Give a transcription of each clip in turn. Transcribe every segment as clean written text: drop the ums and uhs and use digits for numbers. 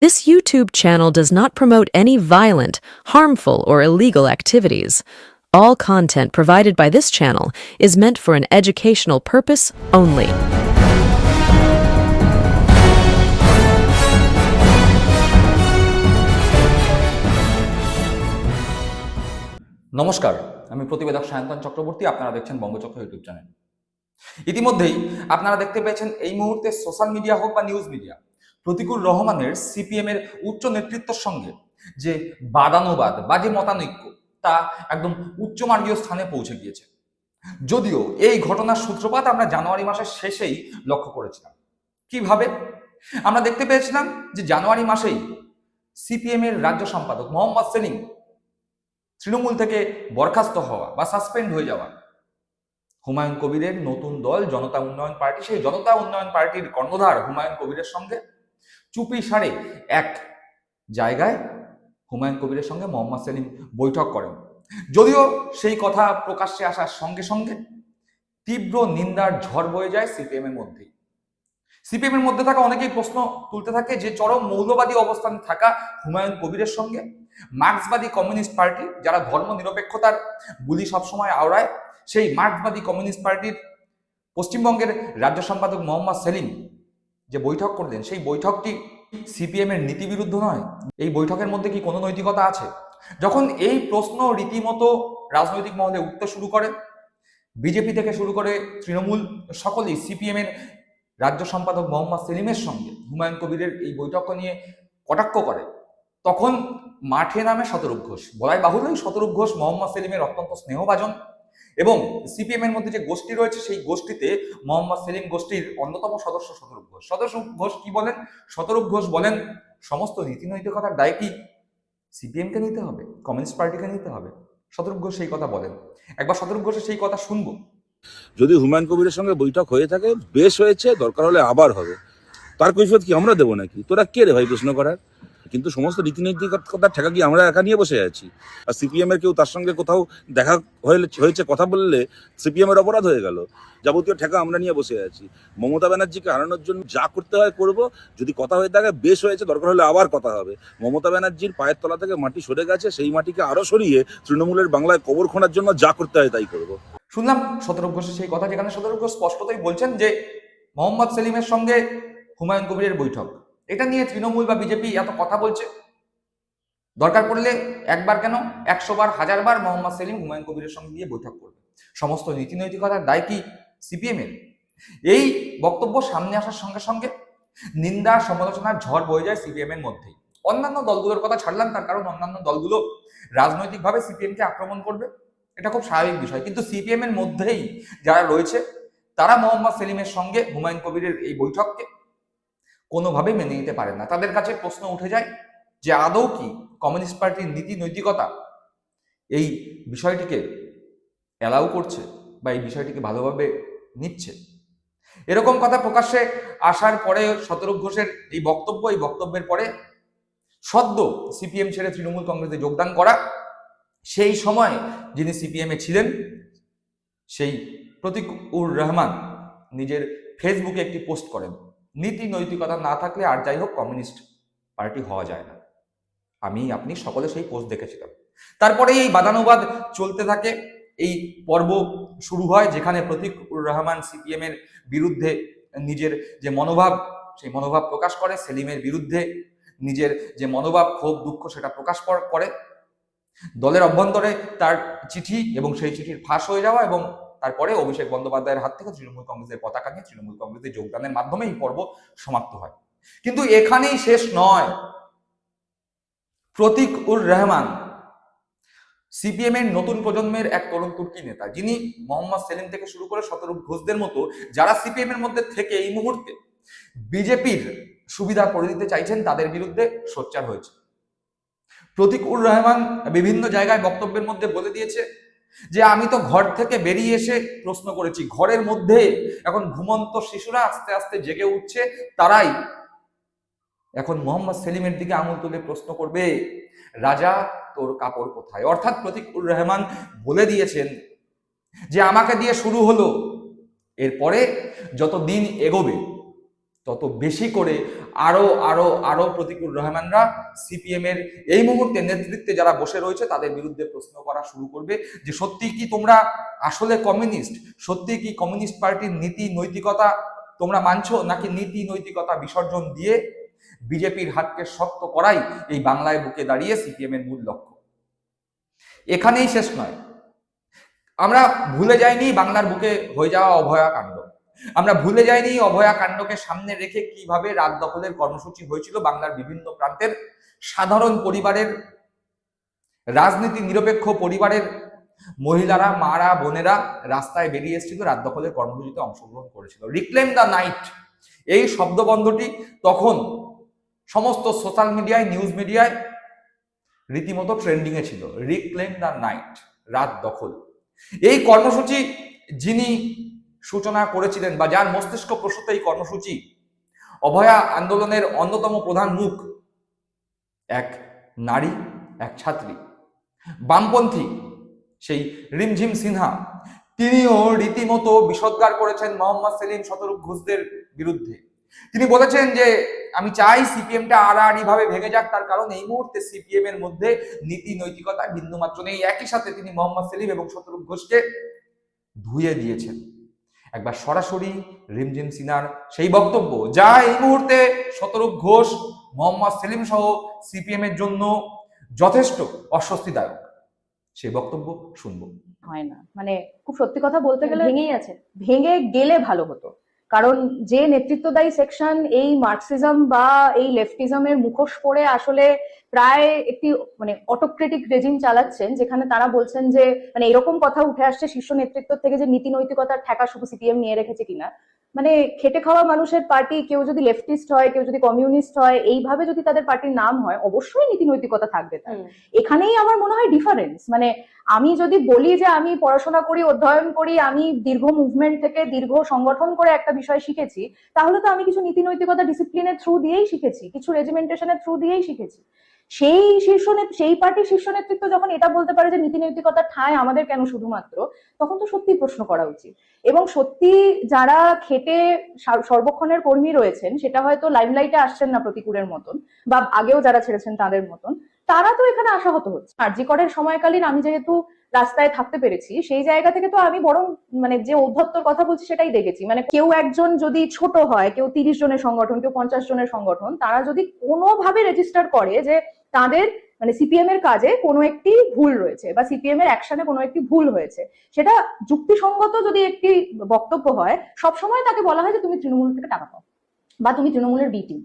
This YouTube channel does not promote any violent, harmful, or illegal activities. All content provided by this channel is meant for an educational purpose only. নমস্কার, আমি প্রতিবেদক সায়ন্তন চক্রবর্তী। আপনারা দেখছেন বঙ্গচক্র YouTube channel. ইতিমধ্যেই আপনারা দেখতে পেয়েছেন এই মুহূর্তে সোশ্যাল মিডিয়া হোক বা নিউজ মিডিয়া, প্রতিকুর রহমানের সিপিএম এর উচ্চ নেতৃত্বের সঙ্গে যে বাদানুবাদ বা যে মতানৈক্য, তা একদম উচ্চমার্গীয় স্থানে পৌঁছে গিয়েছে। যদিও এই ঘটনার সূত্রপাত আমরা জানুয়ারি মাসের শেষেই লক্ষ্য করেছিলাম। কিভাবে? আমরা দেখতে পেয়েছিলাম যে জানুয়ারি মাসেই সিপিএম এর রাজ্য সম্পাদক মোহাম্মদ সেলিম তৃণমূল থেকে বরখাস্ত হওয়া বা সাসপেন্ড হয়ে যাওয়া, হুমায়ুন কবিরের নতুন দল জনতা উন্নয়ন পার্টি, সেই জনতা উন্নয়ন পার্টির কর্ণধার হুমায়ুন কবিরের সঙ্গে চুপি সারে এক জায়গায় হুমায়ুন কবিরের সঙ্গে মোহাম্মদ সেলিম বৈঠক করেন। যদিও সেই কথা প্রকাশ্যে আসার সঙ্গে সঙ্গে তীব্র নিন্দার ঝড় বয়ে যায় সিপিএম এর মধ্যেই। সিপিএম এর মধ্যে থাকা অনেকেই প্রশ্ন তুলতে থাকে যে চরম মৌলবাদী অবস্থানে থাকা হুমায়ুন কবিরের সঙ্গে মার্ক্সবাদী কমিউনিস্ট পার্টি, যারা ধর্ম নিরপেক্ষতার বুলি সবসময় আওড়ায়, সেই মার্ক্সবাদী কমিউনিস্ট পার্টির পশ্চিমবঙ্গের রাজ্য সম্পাদক মোহাম্মদ সেলিম যে বৈঠক করলেন, সেই বৈঠকটি সিপিএম এর নীতি বিরুদ্ধ নয়? এই বৈঠকের মধ্যে কি কোনো নৈতিকতা আছে? যখন এই প্রশ্ন রীতিমতো রাজনৈতিক মহলে উঠতে শুরু করে, বিজেপি থেকে শুরু করে তৃণমূল সকলেই সিপিএম এর রাজ্য সম্পাদক মোহাম্মদ সেলিমের সঙ্গে হুমায়ুন কবিরের এই বৈঠক নিয়ে কটাক্ষ করে, তখন মাঠে নামে শতরূপ ঘোষ। বলাই বাহুল্য, শতরূপ ঘোষ মোহাম্মদ সেলিমের অত্যন্ত স্নেহভাজন এবং সিপিএম এর মধ্যে যে গোষ্ঠী রয়েছে, সেই গোষ্ঠীতে মোহাম্মদ সেলিম গোষ্ঠীর অন্যতম সদস্য শতরূপ ঘোষ। শতরূপ ঘোষ কি বলেন? শতরূপ ঘোষ বলেন, সমস্ত নীতি নৈতিকতার দায় কি সিপিএম কে নিতে হবে, কমিউনিস্ট পার্টিকে নিতে হবে? শতরূপ ঘোষ সেই কথা বলেন। একবার শতরূপ ঘোষের সেই কথা শুনবো। যদি হুমায়ুন কবিরের সঙ্গে বৈঠক হয়ে থাকে, বেশ হয়েছে, দরকার হলে আবার হবে। তার কৈফিয়ত কি আমরা দেবো নাকি? তোরা কে রে ভাই প্রশ্ন করার? কিন্তু সমস্ত রীতিনৈতিকতার ঠেকা কি আমরা একা নিয়ে বসে আছি? আর সিপিএম এর কেউ তার সঙ্গে কোথাও দেখা হয়েছে, কথা বললে সিপিএম এর অপরাধ হয়ে গেল। যাবতীয় ঠেকা আমরা নিয়ে বসে আছি। মমতা ব্যানার্জিকে হারানোর জন্য যা করতে হয় করব। যদি কথা হয়ে থাকে, বেশ হয়েছে, দরকার হলে আবার কথা হবে। মমতা ব্যানার্জির পায়ের তলা থেকে মাটি সরে গেছে, সেই মাটিকে আরো সরিয়ে তৃণমূলের বাংলায় কবর খোঁড়ার জন্য যা করতে হয় তাই করবো। শুনলাম শতরূপ ঘোষের সেই কথা, যেখানে শতরূপ ঘোষ স্পষ্টতই বলছেন যে মোহাম্মদ সেলিমের সঙ্গে হুমায়ুন কবিরের বৈঠক, এটা নিয়ে তৃণমূল বা বিজেপি এত কথা বলছে, দরকার পড়লে একবার কেন 100 বার 1000 বার মোহাম্মদ সেলিম হুমায়ুন কবিরের সঙ্গে গিয়ে বৈঠক করবে। সমস্ত নীতি নৈতিকতার দায় কি সিপিএম এর? এই বক্তব্য সামনে আসার সঙ্গে সঙ্গে নিন্দা সমালোচনার ঝড় বয়ে যায় সিপিএম এর মধ্যেই। অন্যান্য দলগুলোর কথা ছাড়লাম, তার কারণ অন্যান্য দলগুলো রাজনৈতিকভাবে সিপিএম কে আক্রমণ করবে, এটা খুব স্বাভাবিক বিষয়। কিন্তু সিপিএম এর মধ্যেই যারা রয়েছে, তারা মোহাম্মদ সেলিমের সঙ্গে হুমায়ুন কবিরের এই বৈঠককে কোনোভাবেই মেনে নিতে পারেন না। তাদের কাছে প্রশ্ন উঠে যায় যে আদৌ কি কমিউনিস্ট পার্টির নীতি নৈতিকতা এই বিষয়টিকে অ্যালাউ করছে বা এই বিষয়টিকে ভালোভাবে নিচ্ছে? এরকম কথা প্রকাশ্যে আসার পরে শতরূপ ঘোষের এই বক্তব্যের পরে সদ্য সিপিএম ছেড়ে তৃণমূল কংগ্রেসে যোগদান করা, সেই সময় যিনি সিপিএম এ ছিলেন, সেই প্রতীকুর রহমান নিজের ফেসবুকে একটি পোস্ট করেন, নীতি নৈতিকতা না থাকলে আর যাই হোক কমিউনিস্ট পার্টি হওয়া যায় না। আপনি সকলে সেই পোস্ট দেখেছিলাম। তারপরে এই বাদানুবাদ চলতে থাকে, এই পর্ব শুরু হয় যেখানে প্রতীকুর রহমান সিপিএম এর বিরুদ্ধে নিজের যে মনোভাব, সেই মনোভাব প্রকাশ করে, সেলিমের বিরুদ্ধে নিজের যে মনোভাব, ক্ষোভ, দুঃখ, সেটা প্রকাশ করে। দলের অভ্যন্তরে তার চিঠি এবং সেই চিঠির ফাঁস হয়ে যাওয়া, এবং তারপরে অভিষেক বন্দ্যোপাধ্যায়ের হাত থেকে তৃণমূল কংগ্রেসের পতাকা নিয়ে তৃণমূল কংগ্রেসে যোগদানের মাধ্যমে এই পর্ব সমাপ্ত হয়। কিন্তু এখানেই শেষ নয়। প্রতীকুর রহমান সিপিএম এর নতুন প্রজন্মের এক তরুণ তুর্কি নেতা, যিনি মোহাম্মদ সেলিম থেকে শুরু করে শতরূপ ঘোষদের মতো যারা সিপিএম এর মধ্যে থেকে এই মুহূর্তে বিজেপির সুবিধা করে দিতে চাইছেন, তাদের বিরুদ্ধে সোচ্চার হয়েছে। প্রতীকুর রহমান বিভিন্ন জায়গায় বক্তব্যের মধ্যে বলে দিয়েছে যে আমি তো ঘর থেকে বেরিয়ে এসে প্রশ্ন করেছি, ঘরের মধ্যে এখন ঘুমন্ত শিশুরা আস্তে আস্তে জেগে উঠছে, তারাই এখন মোহাম্মদ সেলিমের দিকে আঙুল তুলে প্রশ্ন করবে, রাজা তোর কাপড় কোথায়? অর্থাৎ প্রতীকুর রহমান বলে দিয়েছেন যে আমাকে দিয়ে শুরু হলো, এরপরে যত দিন এগোবে তত বেশি করে আরো আরো আরো প্রতিকূল রহমানরা সিপিএম এর এই মুহূর্তে নেতৃত্বে যারা বসে রয়েছে তাদের বিরুদ্ধে প্রশ্ন করা শুরু করবে যে সত্যি কি তোমরা আসলে কমিউনিস্ট, সত্যি কি কমিউনিস্ট পার্টির নীতি নৈতিকতা তোমরা মানছো, নাকি নীতি নৈতিকতা বিসর্জন দিয়ে বিজেপির হাতকে শক্ত করাই এই বাংলায় বুকে দাঁড়িয়ে সিপিএম এর মূল লক্ষ্য। এখানেই শেষ নয়, আমরা ভুলে যাইনি বাংলার বুকে হয়ে যাওয়া অভয়া কাণ্ড, আমরা ভুলে যাইনি অভয়া কাণ্ডকে সামনে রেখে কিভাবে রাত দখলের কর্মসূচি হয়েছিল বাংলার বিভিন্ন প্রান্তের সাধারণ পরিবারের, রাজনীতি নিরপেক্ষ পরিবারের মহিলারা, মারা, বোনেরা রাস্তায় বেরিয়ে এসেছিল, রাত দখলের কর্মসূচিতে অংশগ্রহণ করেছিল। রিক্লেম দ্য নাইট এই শব্দবন্ধটি তখন সমস্ত সোশ্যাল মিডিয়ায়, নিউজ মিডিয়ায় রীতিমতো ট্রেন্ডিং এ ছিল। রিক্লেম দ্য নাইট, রাত দখল। এই কর্মসূচি যিনি সূচনা করেছিলেন বা যার মস্তিষ্ক প্রসূত এই কর্মসূচি, অভয়া আন্দোলনের অন্যতম প্রধান মুখ এক নারী, এক ছাত্রী, বামপন্থী সেই রিমঝিম সিনহা, তিনিও রীতিমতো বিষোদ্গার করেছেন মোহাম্মদ সেলিম, শতরূপ ঘোষদের বিরুদ্ধে। তিনি বলেছেন যে আমি চাই সিপিএমটা আড়াআড়ি ভাবে ভেঙে যাক, তার কারণ এই মুহূর্তে সিপিএম এর মধ্যে নীতি নৈতিকতা বিন্দুমাত্র নেই। একই সাথে তিনি মোহাম্মদ সেলিম এবং শতরূপ ঘোষকে ধুয়ে দিয়েছেন। একবার সরাসরি রিমঝিম সিনহার সেই বক্তব্য, যা এই মুহূর্তে শতরূপ ঘোষ, মোহাম্মদ সেলিম সহ সিপিএম এর জন্য যথেষ্ট অস্বস্তিদায়ক, সেই বক্তব্য শুনবো। হয় না, মানে খুব সত্যি কথা বলতে গেলে ভেঙে গেলে ভালো হতো। কারণ যে নেতৃত্বদায়ী সেকশন এই মার্কসিজম বা এই লেফটিজমের মুখোশ পরে আসলে প্রায় একটি মানে অটোক্রেটিক রেজিম চালাচ্ছেন, যেখানে তারা বলছেন যে মানে এরকম কথা উঠে আসছে শীর্ষ নেতৃত্ব থেকে যে নীতি নৈতিকতার ঠেকা শুধু সিপিএম নিয়ে রেখেছে কিনা। মানে খেটে খাওয়া মানুষের পার্টি, কেউ যদি লেফটিস্ট হয়, কেউ যদি কমিউনিস্ট হয়, এইভাবে যদি তাদের পার্টির নাম হয়, অবশ্যই নীতি নৈতিকতা থাকবে তার। এখানেই আমার মনে হয় ডিফারেন্স। মানে আমি যদি বলি যে আমি পড়াশোনা করি, অধ্যয়ন করি, আমি দীর্ঘ মুভমেন্ট থেকে দীর্ঘ সংগঠন করে একটা বিষয় শিখেছি, তাহলে তো আমি কিছু নীতি নৈতিকতা ডিসিপ্লিনের থ্রু দিয়েই শিখেছি, কিছু রেজিমেন্টেশনের থ্রু দিয়েই শিখেছি। সেই পার্টির শীর্ষ নেতৃত্ব যখন এটা বলতে পারে যে নীতি নৈতিকতার ঠাঁই আমাদের কেন শুধুমাত্র, তখন তো সত্যি প্রশ্ন করা উচিত। এবং সত্যি যারা খেটে সর্বক্ষণের কর্মী রয়েছেন, সেটা হয়তো লাইমলাইটে আসছেন না প্রতিকূলের মতন, বা আগেও যারা ছেড়েছেন তাদের মতন, তারা তো এখানে আশাহত হচ্ছে। আরজি করের সময়কালীন আমি যেহেতু রাস্তায় থাকতে পেরেছি, সেই জায়গা থেকে তো আমি বরং মানে যে ঔদ্ধত্যর কথা বলছি সেটাই দেখেছি। মানে কেউ একজন যদি ছোট হয়, কেউ 30 জনের সংগঠন, কেউ 50 জনের সংগঠন, তারা যদি কোনোভাবে রেজিস্টার করে যে তাদের মানে সিপিএম এর কাজে কোনো একটি ভুল রয়েছে বা সিপিএম এর অ্যাকশনে কোনো একটি ভুল হয়েছে, সেটা যুক্তিসঙ্গত যদি একটি বক্তব্য হয়, সবসময় তাকে বলা হয় যে তুমি তৃণমূল থেকে টাকা পাও বা তুমি তৃণমূলের বি টিম।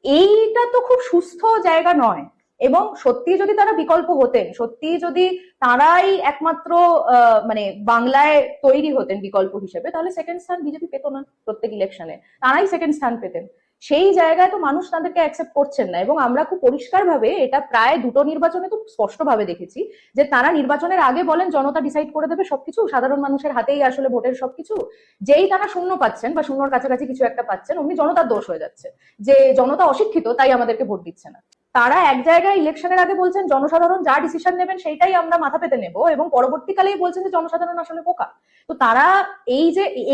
এইটা তো খুব সুস্থ জায়গা নয়। এবং সত্যি যদি তারা বিকল্প হতেন, সত্যি যদি তারাই একমাত্র মানে বাংলায় তৈরি হতেন বিকল্প হিসেবে, তাহলে সেকেন্ড স্থান বিজেপি পেত না প্রত্যেক ইলেকশনে, তারাই সেকেন্ড স্থান পেতেন। সেই জায়গায় তো মানুষ তাদেরকে অ্যাকসেপ্ট করছেন না। এবং আমরা খুব পরিষ্কার ভাবে এটা প্রায় দুটো নির্বাচনে তো স্পষ্ট ভাবে দেখেছি যে তারা নির্বাচনের আগে বলেন জনতা ডিসাইড করে দেবে সবকিছু, সাধারণ মানুষের হাতেই আসলে ভোটের সবকিছু। যেই তারা শূন্য পাচ্ছেন বা শূন্যর কাছাকাছি কিছু একটা পাচ্ছেন, অমনি জনতার দোষ হয়ে যাচ্ছে যে জনতা অশিক্ষিত তাই আমাদেরকে ভোট দিচ্ছে না। তারা এক জায়গায় ইলেকশনের আগে বলছেন জনসাধারণ যা ডিসিশন নেবেন সেইটাই আমরা মাথা পেতে নেব, এবং পরবর্তীকালেই বলছেন যে জনসাধারণ আসলে বোকা। তো তারা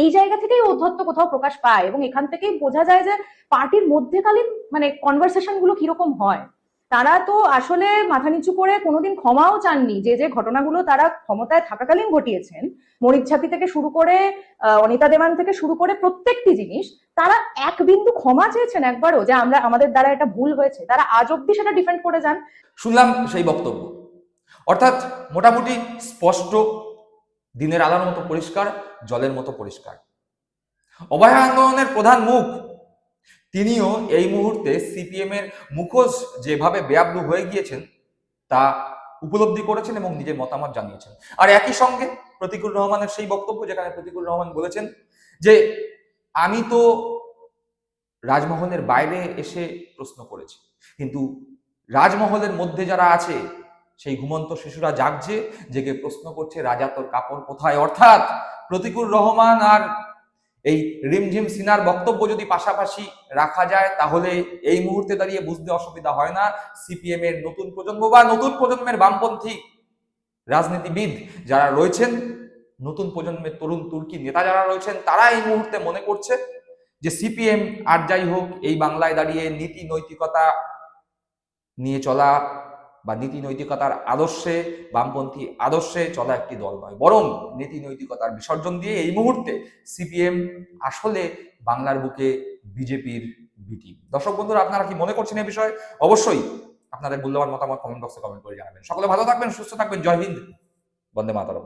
এই জায়গা থেকেই ঔদ্ধত্য কোথাও প্রকাশ পায়, এবং এখান থেকেই বোঝা যায় যে পার্টির মধ্যেকালীন মানে কনভারসেশন গুলো কিরকম হয়। তারা তো আসলে মাথা নিচু করে কোনোদিন ক্ষমাও চাননি যে যে ঘটনাগুলো তারা ক্ষমতায় থাকাকালীন ঘটিয়েছেন, মরিচঝাপি থেকে শুরু করে অনিতা দেওয়ান থেকে শুরু করে প্রত্যেকটি জিনিস, তারা এক বিন্দু ক্ষমা চেয়েছেন একবারও যে আমাদের দ্বারা এটা ভুল হয়েছে? তারা আজ অব্দি সেটা ডিফেন্ড করে যান। শুনলাম সেই বক্তব্য, অর্থাৎ মোটামুটি স্পষ্ট, দিনের আলোর মতো পরিষ্কার, জলের মতো পরিষ্কার। অভয়া আন্দোলনের প্রধান মুখ তিনিও এই মুহূর্তে সিপিএম এর মুখোশ যেভাবে বেয়াবলু হয়ে গিয়েছেন তা উপলব্ধি করেছেন এবং নিজের মতামত জানিয়েছেন। আর একই সঙ্গে প্রতিকুল রহমানের সেই বক্তব্য, যেখানে প্রতিকুল রহমান বলেছেন যে আমি তো রাজমহলের বাইরে এসে প্রশ্ন করেছি, কিন্তু রাজমহলের মধ্যে যারা আছে সেই ঘুমন্ত শিশুরা জাগছে, জেগে প্রশ্ন করছে রাজা তোর কাপড় কোথায়। অর্থাৎ প্রতিকুল রহমান আর এই রিমঝিম সিনহার বক্তব্য যদি পাশাপাশি রাখা যায়, তাহলে এই মুহূর্তে দাঁড়িয়ে বুঝতে অসুবিধা হয় না সিপিএম এর নতুন প্রজন্ম বা নতুন প্রজন্মের বামপন্থী রাজনীতিবিদ যারা রয়েছেন, নতুন প্রজন্মের তরুণ তুর্কি নেতা যারা রয়েছেন, তারা এই মুহূর্তে মনে করছে যে সিপিএম আর যাই হোক এই বাংলায় দাঁড়িয়ে নীতি নৈতিকতা নিয়ে চলা বা নীতি নৈতিকতার আদর্শে, বামপন্থী আদর্শে চলা একটি দল নয়, বরং নীতি নৈতিকতার বিসর্জন দিয়ে এই মুহূর্তে সিপিএম আসলে বাংলার বুকে বিজেপির বিটি। দর্শক বন্ধুরা, আপনারা কি মনে করছেন এই বিষয়ে? অবশ্যই আপনাদের মূল্যবান মতামত কমেন্ট বক্সে কমেন্ট করে জানাবেন। সকলে ভালো থাকবেন, সুস্থ থাকবেন। জয় হিন্দ, বন্দে মাতরম।